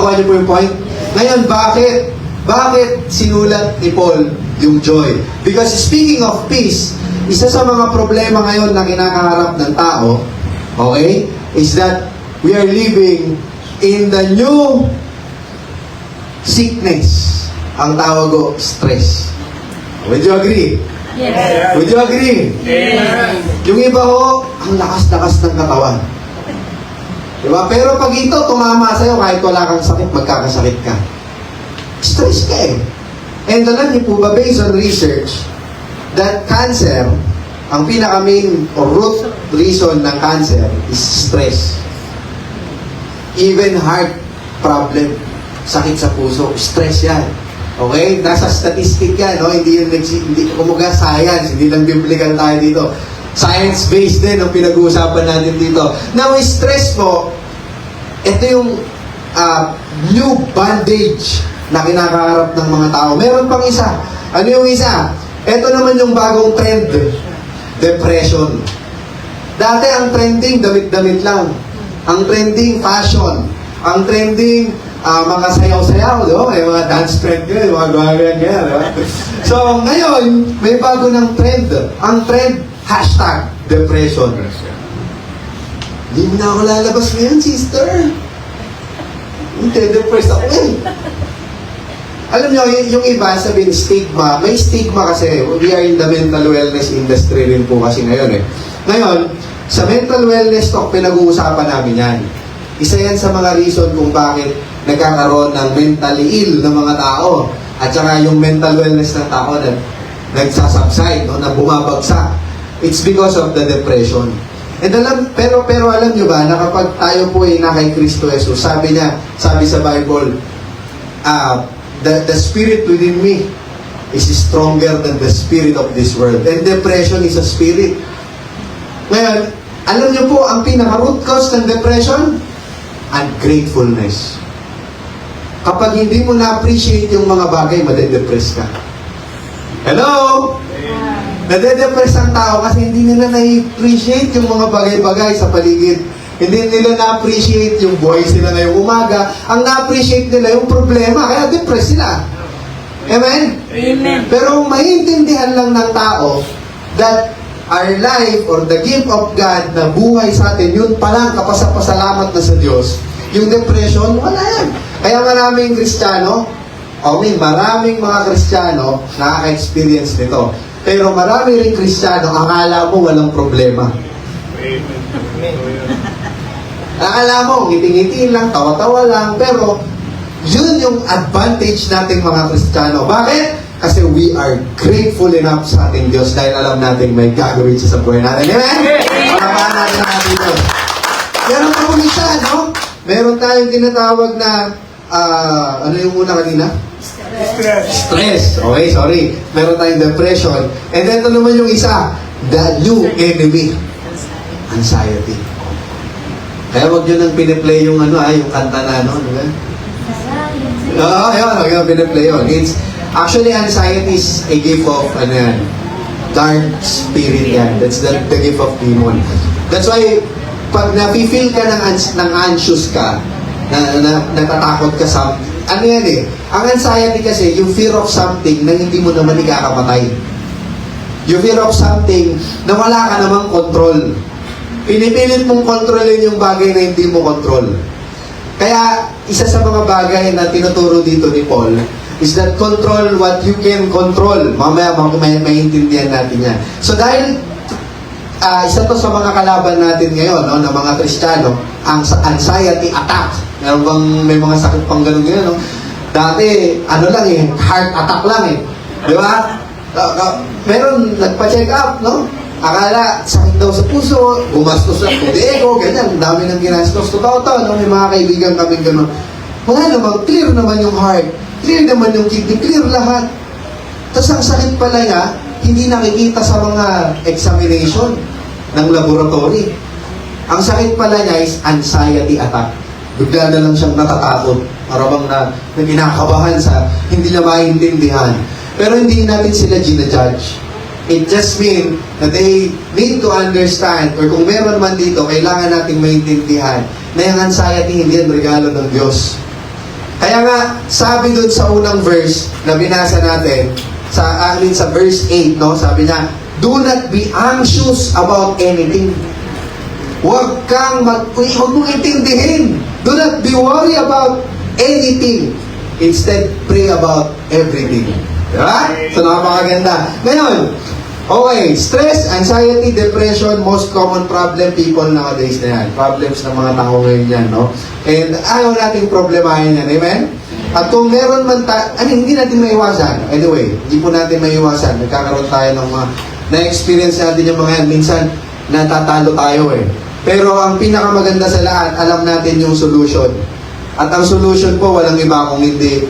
Nakuha niyo po yung point? Ngayon, bakit? Bakit sinulat ni Paul yung joy? Because speaking of peace, isa sa mga problema ngayon na kinakaharap ng tao, okay, is that we are living in the new sickness. Ang tawag ko, stress. Would you agree? Yes. Would you agree? Yes. Yung iba ho, ang lakas-lakas ng katawan. Diba? Pero pag ito tumama sa'yo, kahit wala kang sakit, magkakasakit ka. Stress ka eh. And alam niyo po ba, based on research, that cancer, ang pinaka-main or root reason ng cancer is stress. Even heart problem, sakit sa puso, stress yan. Okay? Nasa statistic yan, no? Hindi kumuga science, hindi lang biblical tayo dito. Science-based din ang pinag-uusapan natin dito. Now, stress po, ito yung new bandage na kinakaharap ng mga tao. Meron pang isa. Ano yung isa? Ito naman yung bagong trend. Depression. Dati ang trending, damit-damit lang. Ang trending, fashion. Ang trending, mga sayaw-sayaw, di ba? May mga dance trend yun, mga gawain yan, di ba? So, ngayon, may bago ng trend. Ang trend, hashtag, depression. Hindi mo na ako lalabas ngayon, sister. Hindi, depressed ako eh. Alam nyo, yung iba, sabihin, stigma. May stigma kasi, we are in the mental wellness industry rin po kasi ngayon eh. Ngayon, sa mental wellness talk, pinag-uusapan namin yan. Isa yan sa mga reason kung bakit nagkakaroon ng mentally ill ng mga tao. At saka yung mental wellness ng tao na nagsasubside, no, na bumabagsak. It's because of the depression. And pero alam nyo ba, na kapag tayo po ay na kay Kristo Jesus, sabi sa Bible, the spirit within me is stronger than the spirit of this world. And depression is a spirit. Ngayon, alam nyo po, ang pinaka-root cause ng depression, ungratefulness. Kapag hindi mo na-appreciate yung mga bagay, made-depress ka. Hello? Nade-depress ang tao kasi hindi nila na-appreciate yung mga bagay-bagay sa paligid. Hindi nila na-appreciate yung buhay sila ngayong umaga. Ang na-appreciate nila yung problema, kaya depressed sila. Amen? Amen. Pero maintindihan lang ng tao that our life or the gift of God na buhay sa atin, yun palang kapasapasalamat na sa Diyos. Yung depression, wala yan. Kaya maraming Kristiyano, maraming mga Kristiyano nakaka-experience nito. Pero marami rin Kristiyano, akala mo walang problema. Akala mo, ngiti-ngiti lang, tawa-tawa lang, pero yun yung advantage nating mga Kristiyano. Bakit? Kasi we are grateful enough sa ating Diyos dahil alam natin may gagawin siya sa buhay natin. Amen? Palapahan natin ang ating Diyos. Meron pa kung isa, no? Meron tayong tinatawag na, ano yung una kanina? Stress. Okay, sorry. Meron tayong depression. And then ito naman yung isa, the new enemy. Anxiety. Kaya wag nyo nang piniplay yung yung kanta na diba? Wag nyo piniplay yun. It's, actually, anxiety is a gift of, dark spirit yan. That's the gift of demon. That's why, pag nafe-feel ka ng anxious ka, natatakot ka sa, yan eh. Ang anxiety kasi, yung fear of something na hindi mo naman ikakapatay. Yung fear of something na wala ka namang control. Pinipilit mong kontrolin yung bagay na hindi mo control. Kaya, isa sa mga bagay na tinuturo dito ni Paul is that control what you can control. Mamaya, maintindihan natin yan. So, dahil isa to sa mga kalaban natin ngayon, no, na mga Kristiyano, ang anxiety attack. May mga sakit pang ganun ngayon, no? Dati, heart attack lang eh. Di ba? Meron, nagpa-check up, no? Akala, sakit daw sa puso, gumastos na pudego, ganyan, dami ng ginastos. Totoo to, no? May mga kaibigan kaming ganun. Wala naman, clear naman yung heart, clear naman yung kidney, clear lahat. Tapos ang sakit pala niya, hindi nakikita sa mga examination ng laboratory. Ang sakit pala niya is anxiety attack. Bigla na lang siyang natatakot. Parang na kinakabahan sa hindi niya maintindihan. Pero hindi natin sila ginajudge. It just means that they need to understand, or kung meron man dito, kailangan nating maintindihan na yung anxiety hindi yan regalo ng Diyos. Kaya nga, sabi dun sa unang verse na binasa natin, sa verse 8, no? Sabi niya, do not be anxious about anything. Huwag mong intindihin. Do not be worried about anything. Instead, pray about everything. Diba? So, napakaganda. Ngayon, okay, stress, anxiety, depression, most common problem people nowadays na yan. Problems ng mga tao ngayon yan, no? And ayaw nating problemahin yan. Amen? At kung meron man hindi natin maiwasan. Anyway, hindi po natin maiwasan. Nagkakaroon tayo ng mga na-experience natin yung mga yan. Minsan, natatalo tayo eh. Pero ang pinakamaganda sa lahat, alam natin yung solution. At ang solution po, walang iba kung hindi